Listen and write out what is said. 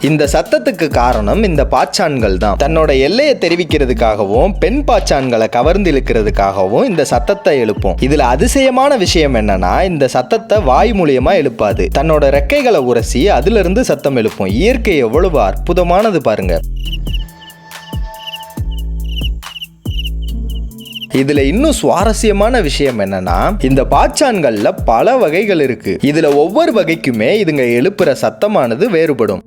இந்த சத்தத்துக்கு காரணம் இந்த பாச்சான்கள் தான். தன்னோட எல்லையை தெரிவிக்கிறதுக்காகவும் பெண் பாச்சான்களை கவர்ந்து இழுக்கிறதுக்காகவும் இந்த சத்தத்தை எழுப்பும். இதுல அதிசயமான விஷயம் என்னன்னா, இந்த சத்தத்தை வாய் மூலியமா எழுப்பாது, தன்னோட ரெக்கைகளை உரசி அதுல இருந்து சத்தம் எழுப்பும். இயற்கை எவ்வளவு அற்புதமானது பாருங்க. இதுல இன்னும் சுவாரஸ்யமான விஷயம் என்னன்னா, இந்த பாச்சான்கள்ல பல வகைகள் இருக்கு. இதுல ஒவ்வொரு வகைக்குமே இதுங்க எழுப்புற சத்தமானது வேறுபடும்.